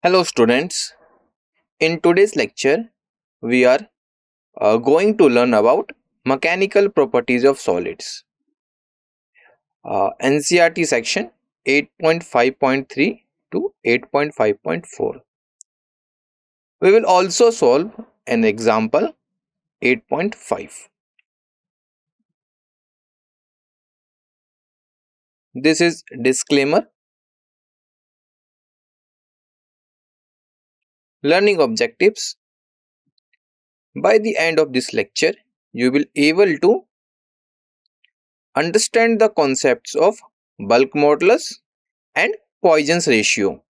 Hello students, in today's lecture we are going to learn about mechanical properties of solids. NCERT section 8.5.3 to 8.5.4. We will also solve an example 8.5. This is disclaimer. Learning objectives. By the end of this lecture, you will able to understand the concepts of bulk modulus and Poisson's ratio.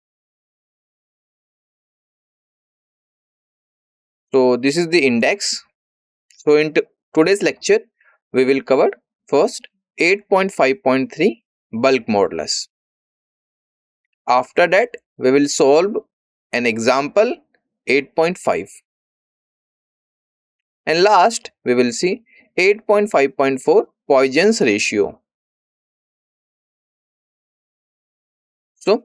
So this is the index. So in today's lecture, we will cover first 8.5.3 bulk modulus. After that, we will solve an example 8.5. And last, we will see 8.5.4 Poisson's ratio. So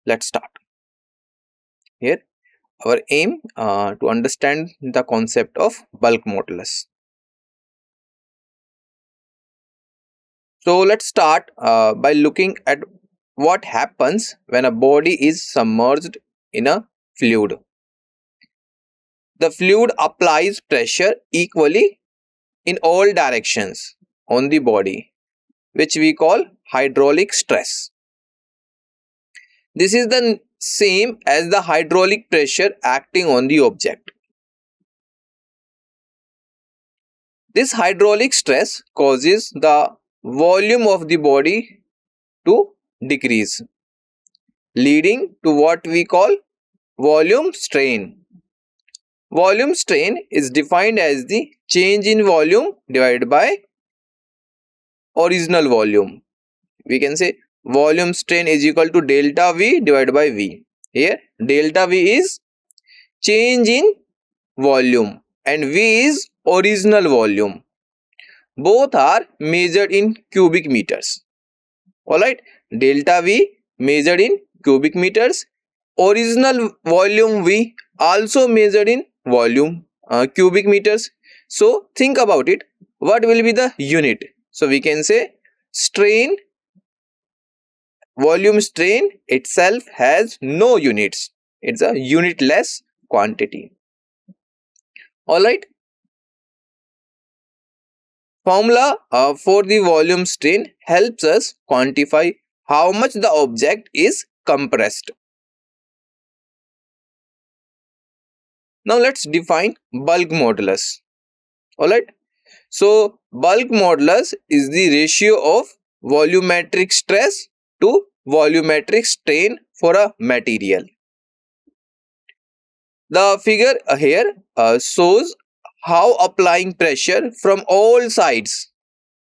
let's start. Here, our aim to understand the concept of bulk modulus. So let's start by looking at what happens when a body is submerged in a fluid. The fluid applies pressure equally in all directions on the body, which we call hydraulic stress. This is the same as the hydraulic pressure acting on the object. This hydraulic stress causes the volume of the body to decrease, leading to what we call volume strain. Volume strain is defined as the change in volume divided by original volume. We can say volume strain is equal to delta V divided by V. Here delta V is change in volume and V is original volume. Both are measured in cubic meters. Alright, delta V measured in cubic meters. Original volume V also measured in volume cubic meters. So think about it. What will be the unit? So we can say strain. Volume strain itself has no units. It's a unitless quantity. Alright. Formula for the volume strain helps us quantify how much the object is compressed. Now let's define bulk modulus. Alright. So bulk modulus is the ratio of volumetric stress to volumetric strain for a material. The figure here shows how applying pressure from all sides,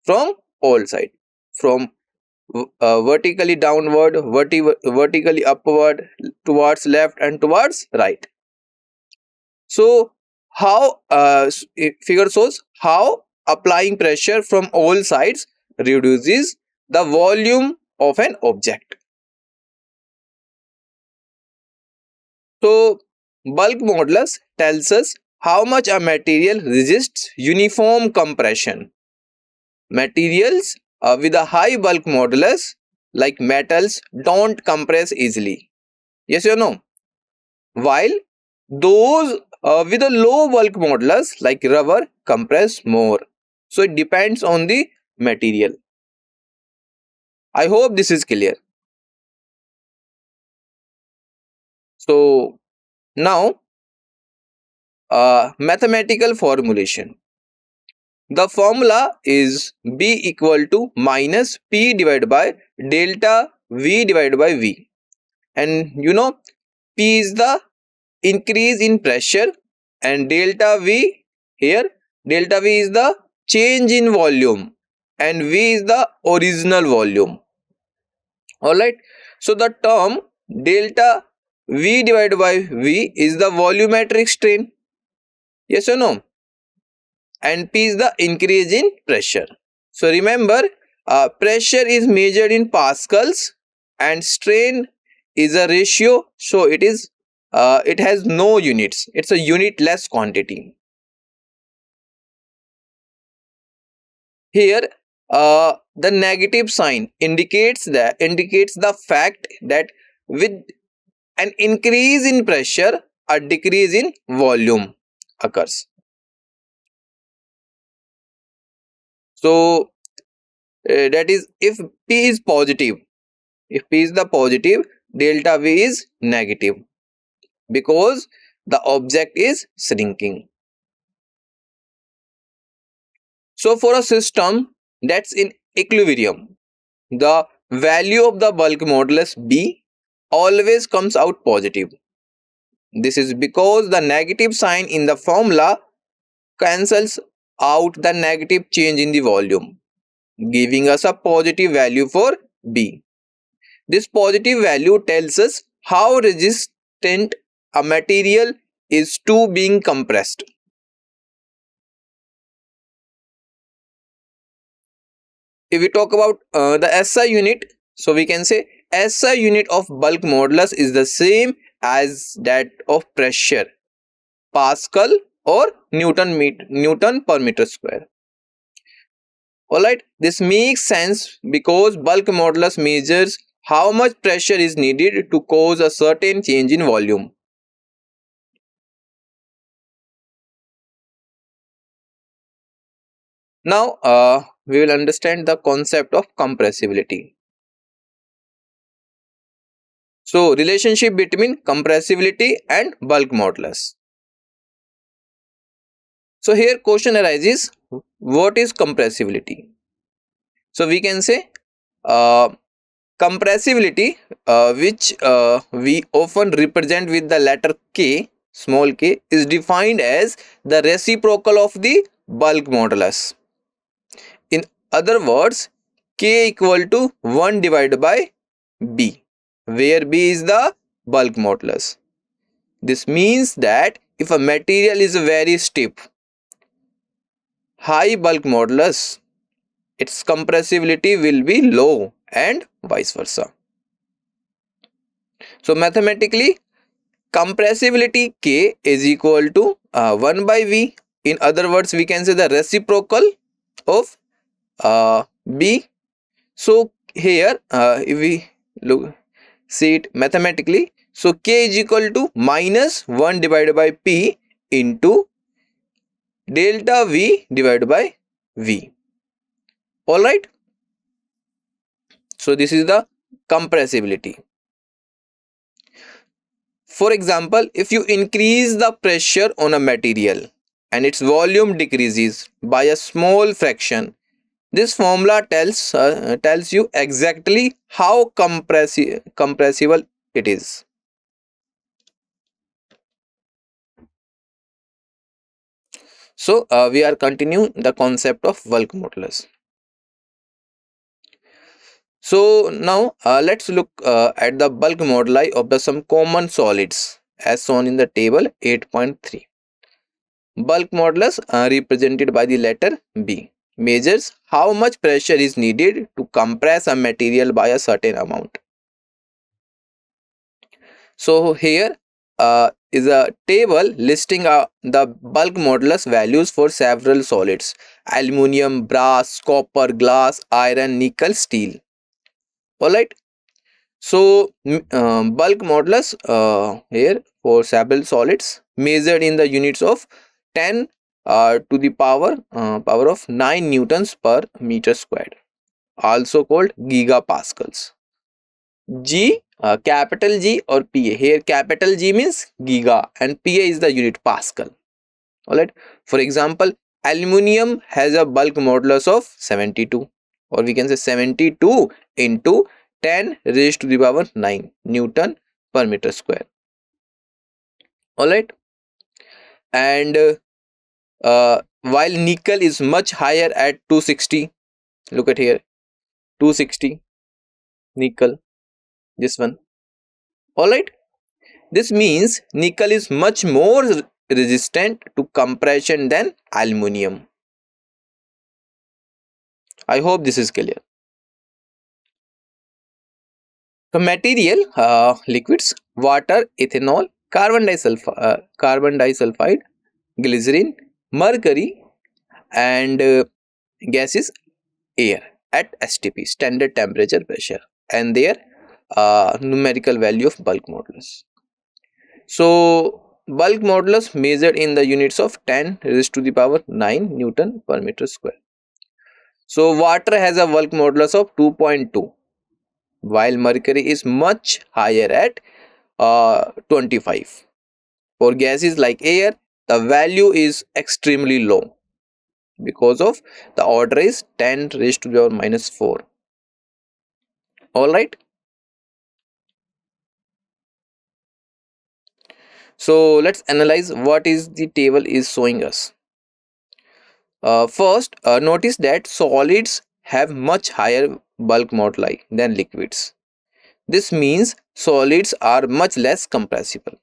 from vertically downward, vertically upward, towards left and towards right. So how figure shows how applying pressure from all sides reduces the volume of an object. So bulk modulus tells us how much a material resists uniform compression. Materials with a high bulk modulus like metals don't compress easily. Yes or no? While those with a low bulk modulus like rubber compress more. So it depends on the material. I hope this is clear. So now mathematical formulation. The formula is B equal to minus P divided by delta V divided by V. And you know, P is the increase in pressure and delta V here, delta V is the change in volume and V is the original volume. Alright, so the term delta V divided by V is the volumetric strain. Yes or no? And P is the increase in pressure. So remember, pressure is measured in pascals and strain is a ratio, so it has no units. It's a unitless quantity. Here, the negative sign indicates the fact that with an increase in pressure, a decrease in volume occurs. So that is, if P is positive, if P is the positive, delta V is negative because the object is shrinking. So for a system that's in equilibrium, the value of the bulk modulus B always comes out positive. This is because the negative sign in the formula cancels out the negative change in the volume, giving us a positive value for B. This positive value tells us how resistant a material is to being compressed. If we talk about the SI unit, so we can say SI unit of bulk modulus is the same as that of pressure, Pascal or Newton per meter square. Alright, this makes sense because bulk modulus measures how much pressure is needed to cause a certain change in volume. Now we will understand the concept of compressibility. So relationship between compressibility and bulk modulus. So here question arises, what is compressibility? So we can say uh, compressibility, which we often represent with the letter K, small k, is defined as the reciprocal of the bulk modulus. In other words, K equal to 1 divided by B, where B is the bulk modulus. This means that if a material is very stiff, high bulk modulus, its compressibility will be low and vice versa. So mathematically, compressibility K is equal to 1 by V. In other words, we can say the reciprocal of B. So here, if we look see it mathematically, so K is equal to minus 1 divided by P into delta V divided by V. Alright. So this is the compressibility. For example, if you increase the pressure on a material and its volume decreases by a small fraction, this formula tells you exactly how compressible it is. So we are continuing the concept of bulk modulus. So now let's look at the bulk moduli of the some common solids as shown in the table 8.3. Bulk modulus, represented by the letter B, measures how much pressure is needed to compress a material by a certain amount. So here is a table listing the bulk modulus values for several solids: aluminium, brass, copper, glass, iron, nickel, steel. Alright. So bulk modulus here for several solids measured in the units of 10 to the power of 9 newtons per meter squared, also called gigapascals. G, capital G or PA. Here capital G means giga and PA is the unit Pascal. Alright. For example, aluminium has a bulk modulus of 72, or we can say 72 into 10 raised to the power 9 Newton per meter square. Alright. And while nickel is much higher at 260, look at here, 260 nickel, this one. Alright. This means nickel is much more resistant to compression than aluminium. I hope this is clear. So material, liquids, water, ethanol, carbon disulfide, glycerin, mercury, and gases, air at STP, standard temperature pressure, and their numerical value of bulk modulus. So bulk modulus measured in the units of 10 raised to the power 9 Newton per meter square. So water has a bulk modulus of 2.2, while mercury is much higher at 25. For gases like air, the value is extremely low because of the order is 10 raised to the power minus 4. Alright. So let's analyze what is the table is showing us. First, notice that solids have much higher bulk moduli than liquids. This means solids are much less compressible.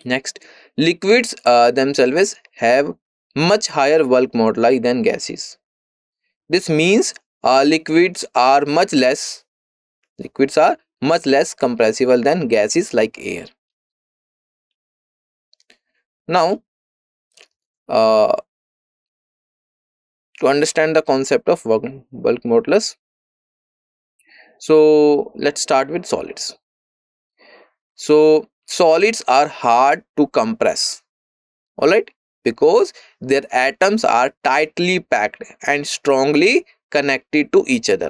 Next, liquids themselves have much higher bulk moduli than gases. This means liquids are much less compressible than gases like air. Now, uh, to understand the concept of bulk modulus, so let's start with solids. So solids are hard to compress, all right, because their atoms are tightly packed and strongly connected to each other.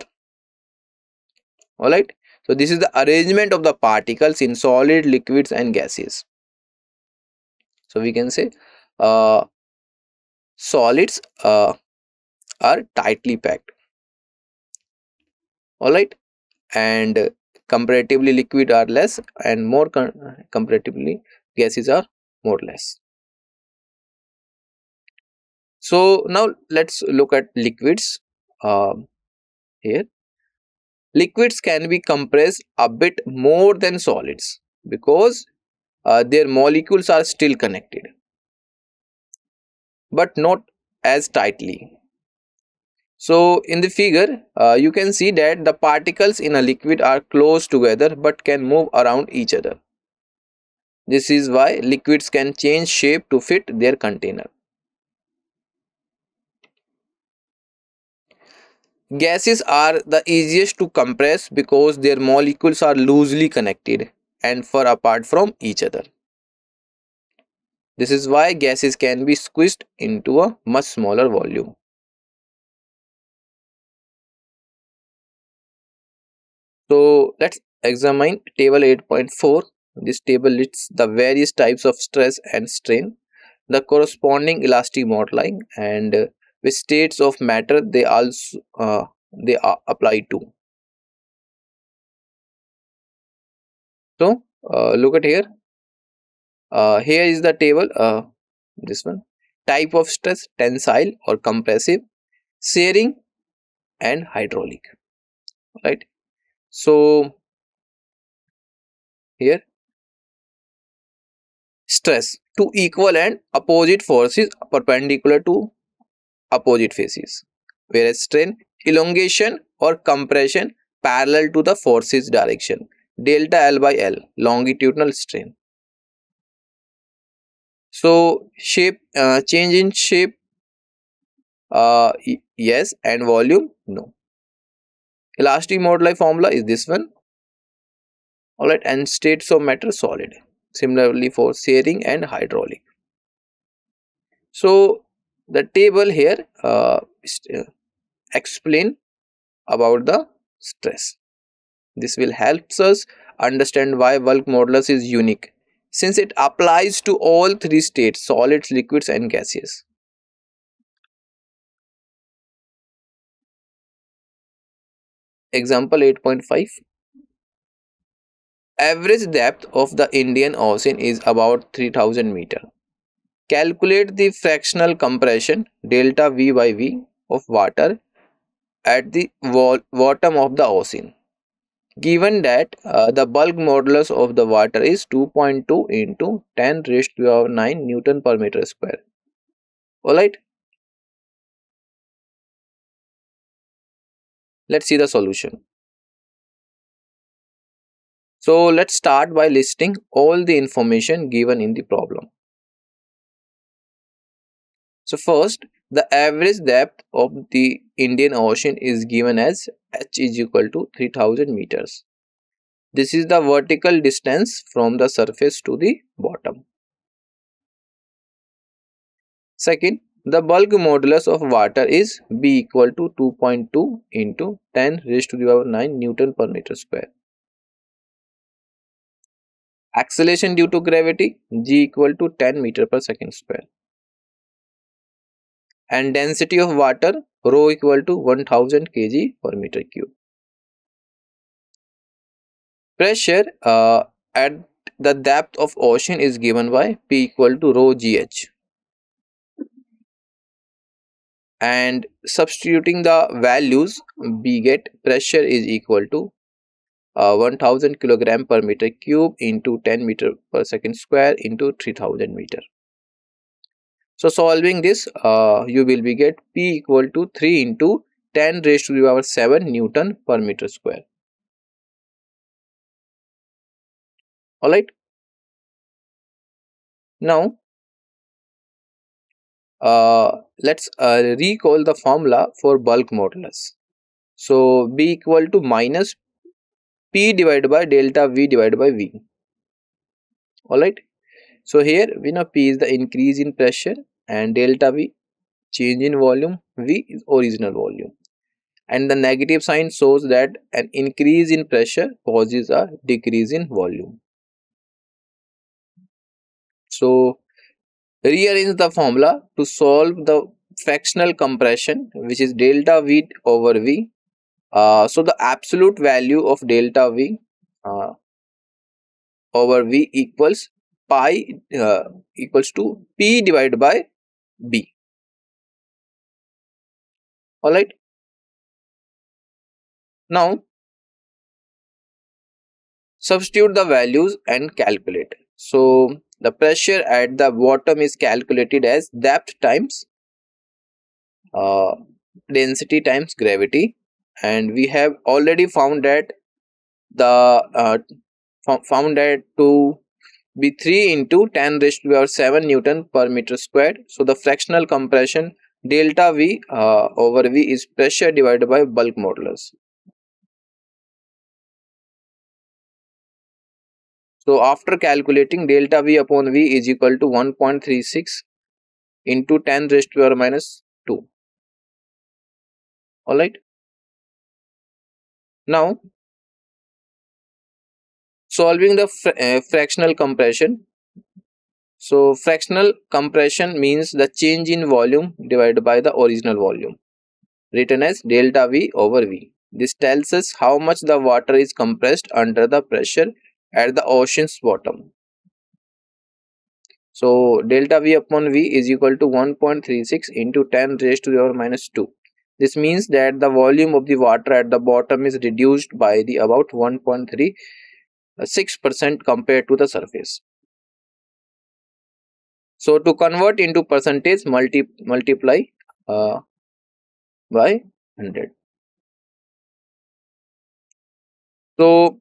All right. So this is the arrangement of the particles in solid, liquids, and gases. So we can say uh, solids are tightly packed. All right, and comparatively liquid are less, and more comparatively gases are more less. So now let's look at liquids. Here, liquids can be compressed a bit more than solids because their molecules are still connected, but not as tightly. So in the figure, you can see that the particles in a liquid are close together but can move around each other. This is why liquids can change shape to fit their container. Gases are the easiest to compress because their molecules are loosely connected and far apart from each other. This is why gases can be squeezed into a much smaller volume. So let's examine table 8.4. This table lists the various types of stress and strain, the corresponding elastic moduli, and which states of matter they are applied to. So look at here. Here is the table. This one, type of stress: tensile or compressive, shearing, and hydraulic. Right. So here, stress: two equal and opposite forces perpendicular to opposite faces, whereas strain: elongation or compression parallel to the force's direction, delta L by L, longitudinal strain. So shape, change in shape, yes, and volume, no. Elastic moduli formula is this one, all right, and states of matter: solid. Similarly for shearing and hydraulic. So the table here explain about the stress. This will help us understand why bulk modulus is unique, since it applies to all three states: solids, liquids, and gaseous. Example 8.5. Average depth of the Indian Ocean is about 3000 meter. Calculate the fractional compression delta V by V of water at the bottom of the ocean. Given that the bulk modulus of the water is 2.2 into 10 raised to the power 9 Newton per meter square. Alright, let's see the solution. So let's start by listing all the information given in the problem. So first, the average depth of the Indian Ocean is given as h is equal to 3000 meters. This is the vertical distance from the surface to the bottom. Second, the bulk modulus of water is B equal to 2.2 into 10 raised to the power 9 Newton per meter square. Acceleration due to gravity G equal to 10 meter per second square. And density of water rho equal to 1000 kg per meter cube. Pressure at the depth of ocean is given by P equal to rho GH. And substituting the values, we get pressure is equal to 1000 kilogram per meter cube into 10 meter per second square into 3000 meter. So solving this, you will be get P equal to 3 into 10 raised to the power 7 Newton per meter square. Alright. Now let's recall the formula for bulk modulus. So B equal to minus P divided by delta V divided by V. Alright. So here we know P is the increase in pressure and delta V change in volume, V is original volume. And the negative sign shows that an increase in pressure causes a decrease in volume. So rearrange the formula to solve the fractional compression, which is delta V over V. So the absolute value of delta V over V equals pi equals to P divided by B. Alright. Now substitute the values and calculate. So the pressure at the bottom is calculated as depth times uh, density times gravity, and we have already found that to be 3 into 10 raised to the power 7 Newton per meter squared. So the fractional compression delta V over V is pressure divided by bulk modulus. So after calculating, delta V upon V is equal to 1.36 into 10 raised to the power minus 2. Alright. Now solving the fractional compression. So fractional compression means the change in volume divided by the original volume, written as delta V over V. This tells us how much the water is compressed under the pressure at the ocean's bottom. So delta V upon V is equal to 1.36 into 10 raised to the power minus 2. This means that the volume of the water at the bottom is reduced by the about 1.36% compared to the surface. So to convert into percentage, multiply by 100. So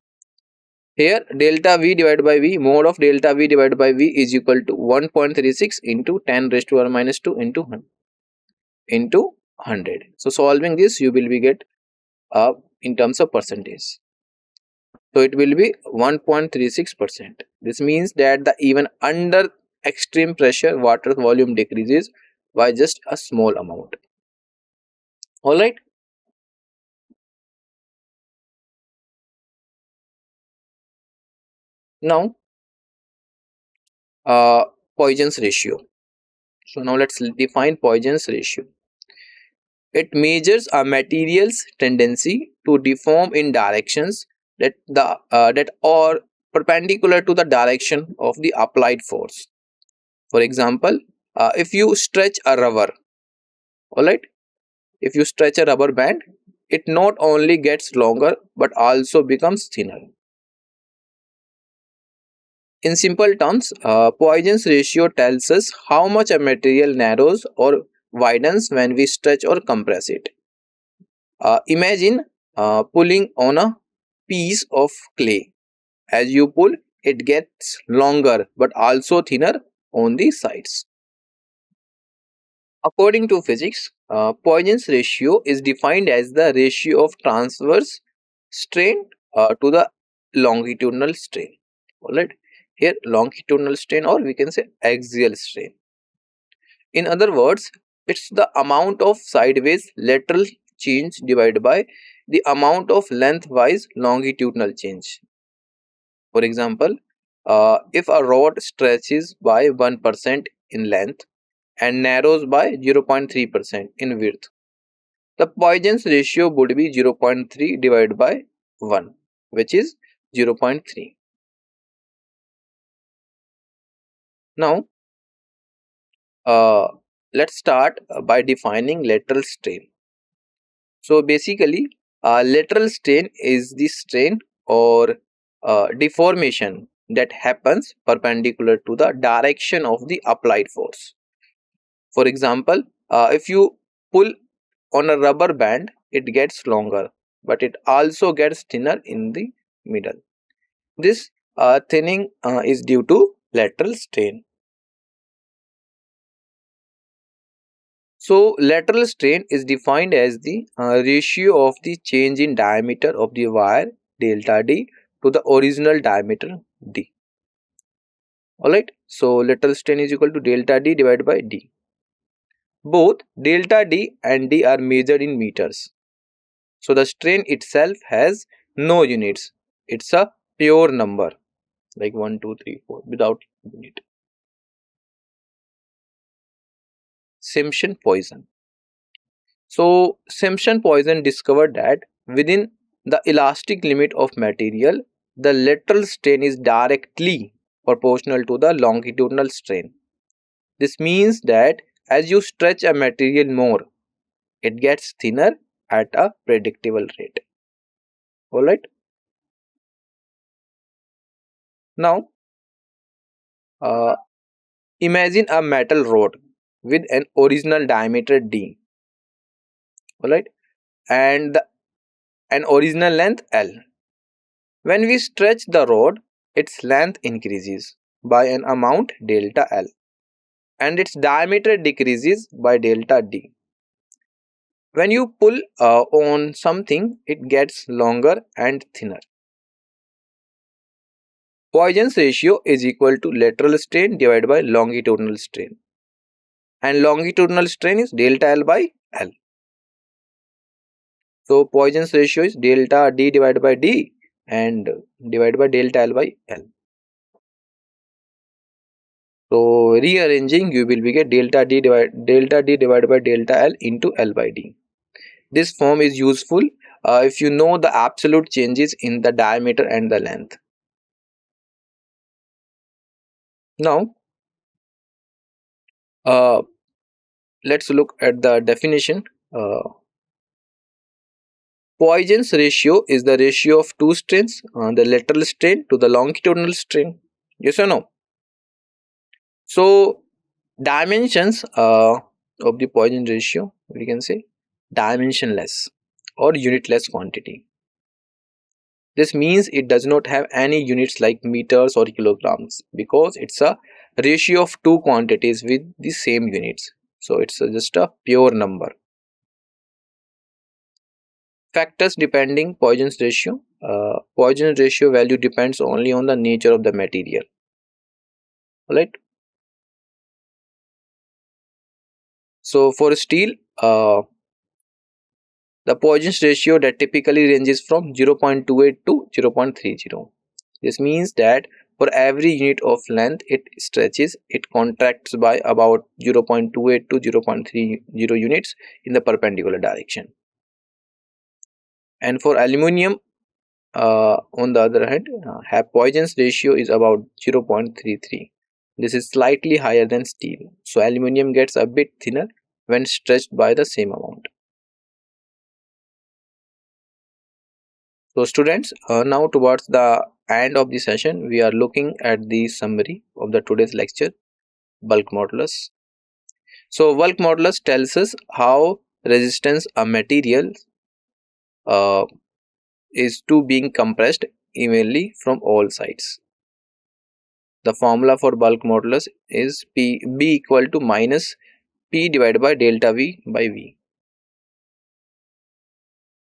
here delta V divided by V, mode of delta V divided by V is equal to 1.36 into 10 raised to the power minus 2 into 100. So solving this, you will be get in terms of percentage. So it will be 1.36%. This means that the even under extreme pressure, water volume decreases by just a small amount. Alright. Now Poisson's ratio. So now let's define Poisson's ratio. It measures a material's tendency to deform in directions that are perpendicular to the direction of the applied force. For example, if you stretch a rubber, alright, if you stretch a rubber band, it not only gets longer but also becomes thinner. In simple terms, Poisson's ratio tells us how much a material narrows or widens when we stretch or compress it. Imagine pulling on a piece of clay As you pull, it gets longer but also thinner on the sides. According to physics, Poisson's ratio is defined as the ratio of transverse strain to the longitudinal strain. Alright, here longitudinal strain, or we can say axial strain. In other words, it's the amount of sideways lateral change divided by the amount of lengthwise longitudinal change. For example, if a rod stretches by 1% in length and narrows by 0.3% in width, the Poisson's ratio would be 0.3 divided by 1, which is 0.3. Now, let's start by defining lateral strain. So basically, lateral strain is the strain or deformation that happens perpendicular to the direction of the applied force. For example, if you pull on a rubber band, it gets longer, but it also gets thinner in the middle. This thinning is due to lateral strain. So lateral strain is defined as the ratio of the change in diameter of the wire delta D to the original diameter D. Alright, so lateral strain is equal to delta D divided by D. Both delta D and D are measured in meters. So the strain itself has no units. It's a pure number like 1, 2, 3, 4 without unit. Simpson-Poisson. So Simpson-Poisson discovered that within the elastic limit of material, the lateral strain is directly proportional to the longitudinal strain. This means that as you stretch a material more, it gets thinner at a predictable rate. Alright. Now, imagine a metal rod with an original diameter D, alright, and an original length L. When we stretch the rod, its length increases by an amount delta L and its diameter decreases by delta D. When you pull on something, it gets longer and thinner. Poisson's ratio is equal to lateral strain divided by longitudinal strain, and longitudinal strain is delta L by L. So Poisson's ratio is delta D divided by D and divided by delta L by L. So rearranging, you will get delta D divided by delta L into L by D. This form is useful if you know the absolute changes in the diameter and the length. Now, let's look at the definition. Poisson's ratio is the ratio of two strains, the lateral strain to the longitudinal strain. Yes or no? So, dimensions of the Poisson ratio, we can say dimensionless or unitless quantity. This means it does not have any units like meters or kilograms because it's a ratio of two quantities with the same units. So it's just a pure number. Factors depending Poisson's ratio. Poisson's ratio value depends only on the nature of the material. Alright. So for steel, the Poisson's ratio that typically ranges from 0.28 to 0.30. This means that for every unit of length it stretches, it contracts by about 0.28 to 0.30 units in the perpendicular direction. And for aluminium, on the other hand, Poisson's ratio is about 0.33. This is slightly higher than steel. So aluminium gets a bit thinner when stretched by the same amount. So students, now towards the end of the session, we are looking at the summary of the today's lecture, bulk modulus. So bulk modulus tells us how resistance a material is to being compressed evenly from all sides. The formula for bulk modulus is B equal to minus P divided by delta V by V.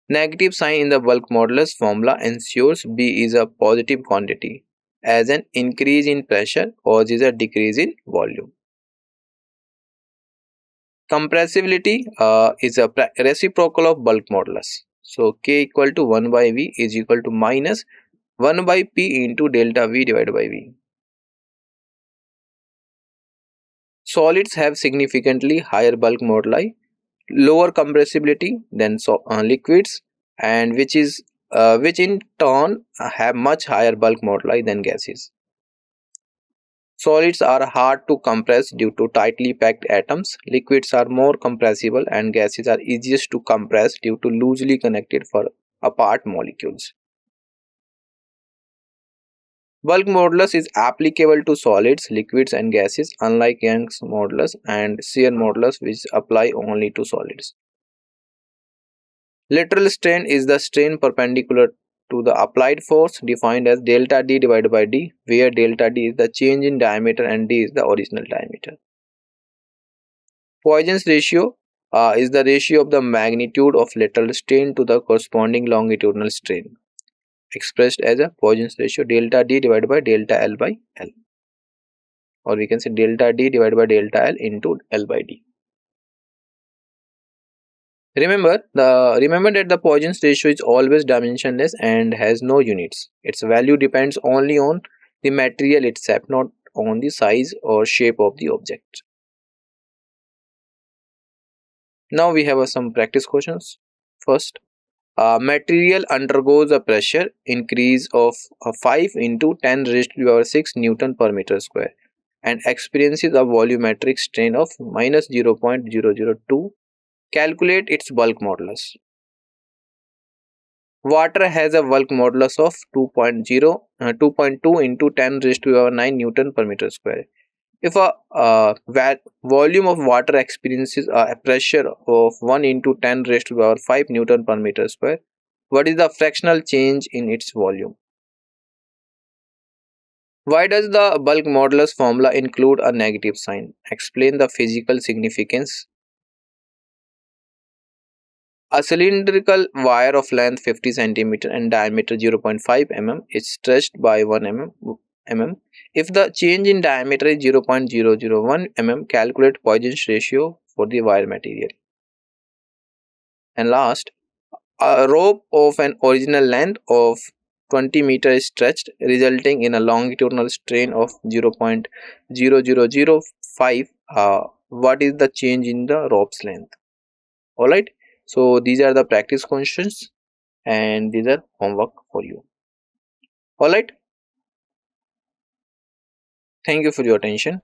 Negative sign in the bulk modulus formula ensures B is a positive quantity, as an increase in pressure causes a decrease in volume. Compressibility is a reciprocal of bulk modulus. So K equal to 1 by V is equal to minus 1 by P into delta V divided by V. Solids have significantly higher bulk moduli, lower compressibility than liquids, and which in turn have much higher bulk moduli than gases. Solids are hard to compress due to tightly packed atoms. Liquids are more compressible and gases are easiest to compress due to loosely connected far apart molecules. Bulk modulus is applicable to solids, liquids and gases, unlike Young's modulus and shear modulus, which apply only to solids. Lateral strain is the strain perpendicular to the applied force, defined as delta D divided by D, where delta D is the change in diameter and D is the original diameter. Poisson's ratio is the ratio of the magnitude of lateral strain to the corresponding longitudinal strain, expressed as a Poisson's ratio delta D divided by delta L by L, or we can say delta D divided by delta L into L by D. Remember that the Poisson's ratio is always dimensionless and has no units. Its value depends only on the material itself, not on the size or shape of the object. Now we have some practice questions. First, material undergoes a pressure increase of 5 into 10 raised to the power 6 Newton per meter square and experiences a volumetric strain of minus 0.002. Calculate its bulk modulus. Water has a bulk modulus of 2.2 into 10 raised to the power 9 Newton per meter square. If a volume of water experiences a pressure of 1 into 10 raised to the power 5 Newton per meter square, what is the fractional change in its volume? Why does the bulk modulus formula include a negative sign? Explain the physical significance. A cylindrical wire of length 50 cm and diameter 0.5 mm is stretched by 1 mm. If the change in diameter is 0.001 mm, calculate Poisson's ratio for the wire material. And last, a rope of an original length of 20 meters is stretched, resulting in a longitudinal strain of 0.0005. What is the change in the rope's length? Alright, so these are the practice questions and these are homework for you. Alright, thank you for your attention.